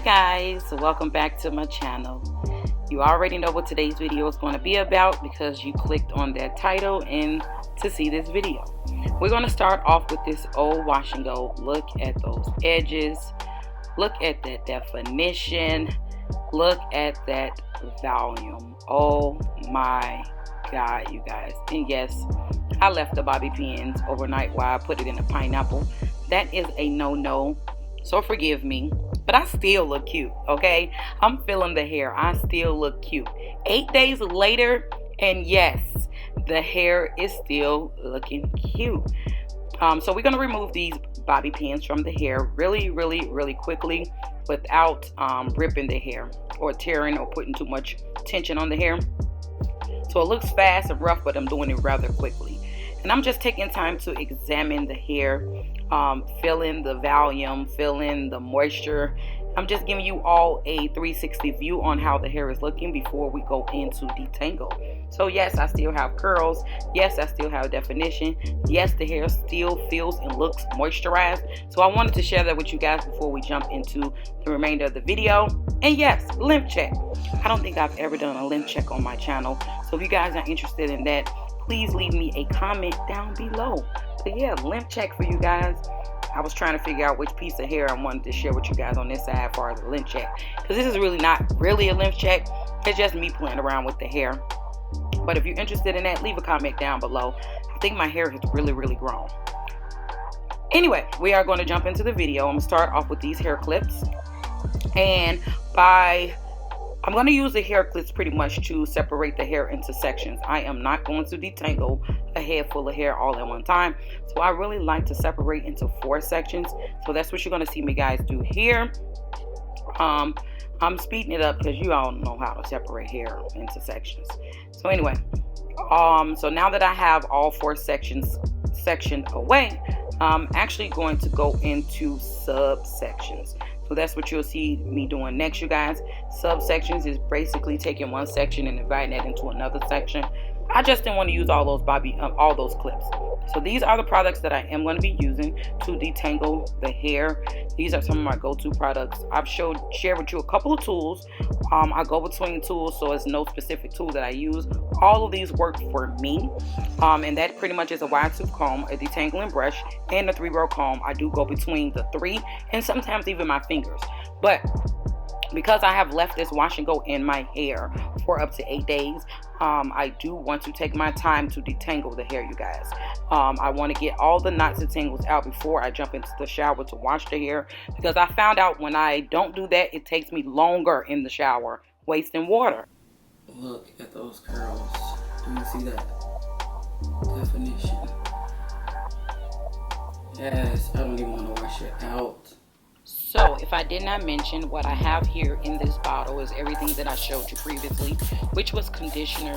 guys, welcome back to my channel. You already know what today's video is going to be about because you clicked on that title and to see this video. We're going to start off with this old wash and go. Look at those edges, look at that definition, look at that volume. Oh my god, you guys. And yes, I left the bobby pins overnight while I put it in a pineapple. That is a no-no, so forgive me, but I still look cute, okay? I'm feeling the hair. I still look cute 8 days later, and yes, the hair is still looking cute. So we're gonna remove these bobby pins from the hair really quickly without ripping the hair or tearing or putting too much tension on the hair. So it looks fast and rough, but I'm doing it rather quickly. And I'm just taking time to examine the hair, fill in the volume, fill in the moisture. I'm just giving you all a 360 view on how the hair is looking before we go into detangle. So yes, I still have curls. Yes, I still have definition. Yes, the hair still feels and looks moisturized. So I wanted to share that with you guys before we jump into the remainder of the video. And yes, length check. I don't think I've ever done a length check on my channel. So if you guys are interested in that, please leave me a comment down below. But yeah, length check for you guys. I was trying to figure out which piece of hair I wanted to share with you guys on this side as far as the length check, because this is really not really a length check. It's just me playing around with the hair. But if you're interested in that, leave a comment down below. I think my hair has really grown. Anyway, we are going to jump into the video. I'm going to start off with these hair clips, and I'm going to use the hair clips pretty much to separate the hair into sections. I am not going to detangle a head full of hair all at one time. So I really like to separate into 4 sections. So that's what you're going to see me guys do here. I'm speeding it up because you all know how to separate hair into sections. So anyway, so now that I have all 4 sections sectioned away, I'm actually going to go into subsections. So that's what you'll see me doing next, you guys. Subsections is basically taking one section and dividing it into another section. I just didn't want to use all those clips. So these are the products that I am going to be using to detangle the hair. These are some of my go-to products. I've shared with you a couple of tools. I go between tools, so it's no specific tool that I use. All of these work for me. And that pretty much is a wide tooth comb, a detangling brush, and a 3-row comb. I do go between the 3 and sometimes even my fingers. But because I have left this wash and go in my hair for up to 8 days, I do want to take my time to detangle the hair, you guys. I want to get all the knots and tangles out before I jump into the shower to wash the hair, because I found out when I don't do that, it takes me longer in the shower, wasting water. Look at those curls. Do you see that definition? Yes, I don't even want to wash it out. So if I did not mention, what I have here in this bottle is everything that I showed you previously, which was conditioner,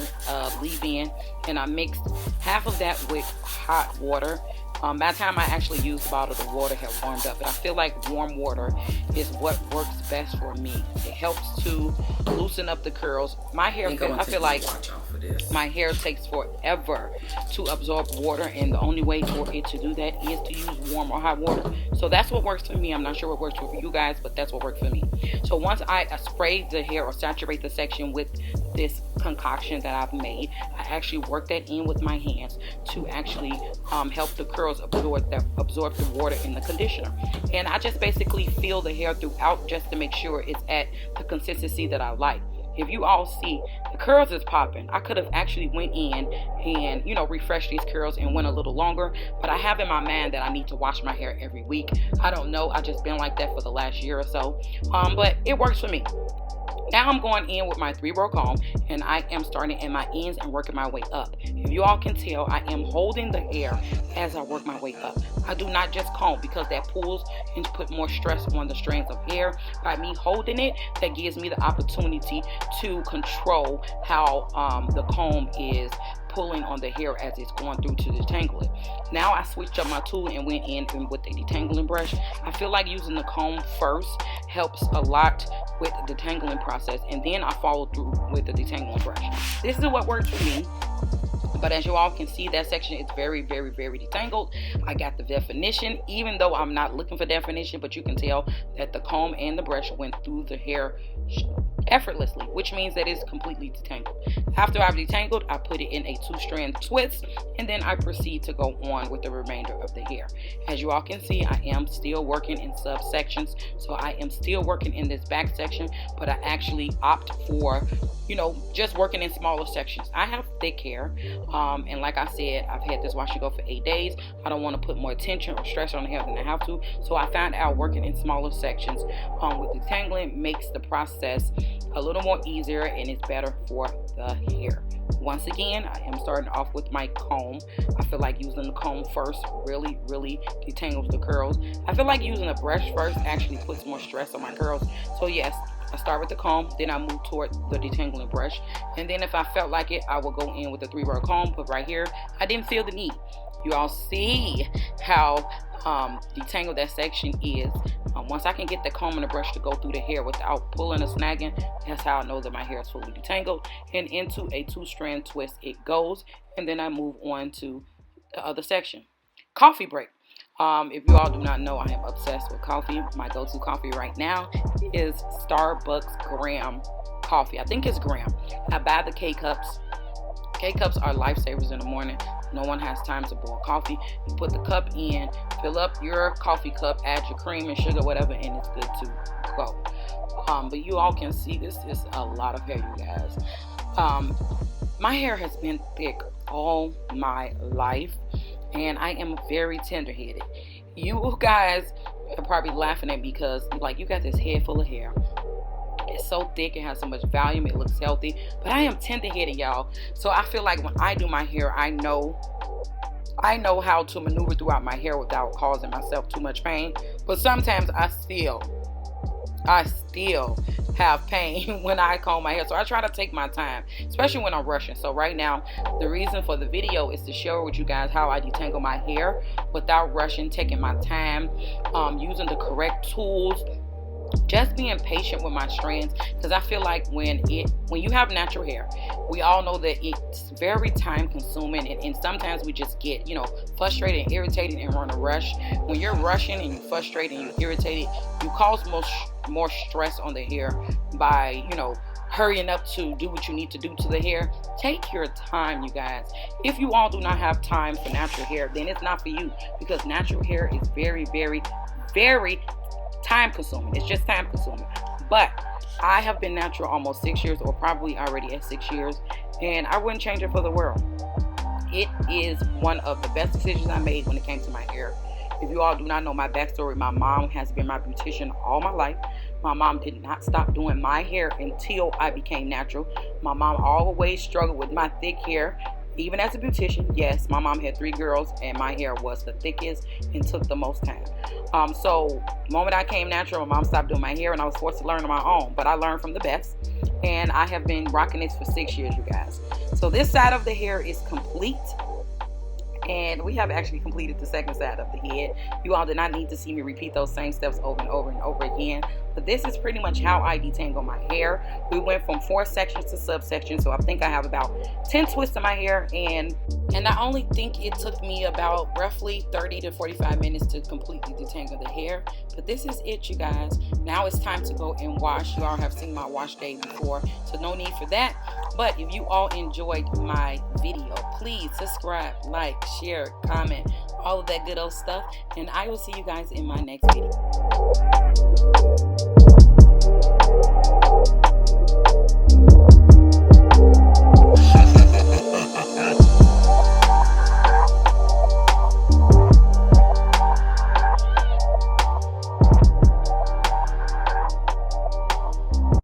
leave-in, and I mixed half of that with hot water. By the time I actually used the bottle, the water had warmed up, but I feel like warm water is what works best for me. It helps to loosen up the curls. My hair, I feel like my hair takes forever to absorb water, and the only way for it to do that is to use warm or hot water. So that's what works for me. I'm not sure what works for you guys, but that's what works for me. So once I spray the hair or saturate the section with this concoction that I've made, I actually work that in with my hands to actually help the curls absorb the water in the conditioner. And I just basically feel the hair throughout just to make sure it's at the consistency that I like. If you all see, the curls is popping. I could have actually went in and, you know, refreshed these curls and went a little longer, but I have in my mind that I need to wash my hair every week. I don't know, I just been like that for the last year or so, but it works for me. Now I'm going in with my 3-row comb, and I am starting in my ends and working my way up. If you all can tell, I am holding the hair as I work my way up. I do not just comb, because that pulls and put more stress on the strands of hair. By me holding it, that gives me the opportunity to control how the comb is pulling on the hair as it's going through to detangle it. Now I switched up my tool and went in with the detangling brush. I feel like using the comb first helps a lot with the detangling process, and then I follow through with the detangling brush. This is what works for me. But as you all can see, that section is very, very, very detangled. I got the definition, even though I'm not looking for definition, but you can tell that the comb and the brush went through the hair effortlessly, which means that it's completely detangled. After I've detangled, I put it in a 2-strand twist, and then I proceed to go on with the remainder of the hair. As you all can see, I am still working in subsections, so I am still working in this back section, but I actually opt for, just working in smaller sections. I have thick hair, and like I said, I've had this wash and go for 8 days. I don't want to put more tension or stress on the hair than I have to, so I found out working in smaller sections with detangling makes the process a little more easier, and it's better for the hair. Once again, I am starting off with my comb. I feel like using the comb first really detangles the curls. I feel like using a brush first actually puts more stress on my curls. So yes, I start with the comb, then I move toward the detangling brush, and then if I felt like it, I will go in with the 3-row comb. But right here, I didn't feel the need. You all see how detangled that section is. Once I can get the comb and the brush to go through the hair without pulling or snagging, that's how I know that my hair is fully detangled. And into a 2-strand twist it goes, and then I move on to the other section. Coffee break. If you all do not know, I am obsessed with coffee. My go-to coffee right now is Starbucks Graham coffee. I think it's Graham. I buy the K-Cups. K-Cups are lifesavers in the morning. No one has time to boil coffee. You put the cup in, fill up your coffee cup, add your cream and sugar, whatever, and it's good to go. But you all can see this is a lot of hair, you guys. My hair has been thick all my life, and I am very tender-headed. You guys are probably laughing at me because, like, you got this head full of hair. It's so thick, it has so much volume, it looks healthy, but I am tender-headed, y'all. So I feel like when I do my hair, I know how to maneuver throughout my hair without causing myself too much pain. But sometimes I still have pain when I comb my hair. So I try to take my time, especially when I'm rushing. So right now, the reason for the video is to share with you guys how I detangle my hair without rushing, taking my time, using the correct tools, just being patient with my strands, because I feel like when you have natural hair, we all know that it's very time consuming, and sometimes we just get frustrated and irritated and want to rush. When you're rushing and you're frustrated and you're irritated, you cause more stress on the hair by hurrying up to do what you need to do to the hair. Take your time, you guys. If you all do not have time for natural hair, then it's not for you, because natural hair is very time consuming. It's just time consuming. But I have been natural almost 6 years, or probably already at 6 years, and I wouldn't change it for the world. It is one of the best decisions I made when it came to my hair. If you all do not know my backstory, my mom has been my beautician all my life. My mom did not stop doing my hair until I became natural. My mom always struggled with my thick hair. Even as a beautician, yes, my mom had 3 girls, and my hair was the thickest and took the most time. So the moment I came natural, my mom stopped doing my hair, and I was forced to learn on my own. But I learned from the best, and I have been rocking this for 6 years, you guys. So this side of the hair is complete, and we have actually completed the second side of the head. You all did not need to see me repeat those same steps over and over and over again. But this is pretty much how I detangle my hair. We went from 4 sections to subsections, so I think I have about 10 twists in my hair, and I only think it took me about roughly 30 to 45 minutes to completely detangle the hair. But this is it, you guys. Now it's time to go and wash. You all have seen my wash day before, so no need for that. But if you all enjoyed my video, please subscribe, like, share, comment, all of that good old stuff, and I will see you guys in my next video.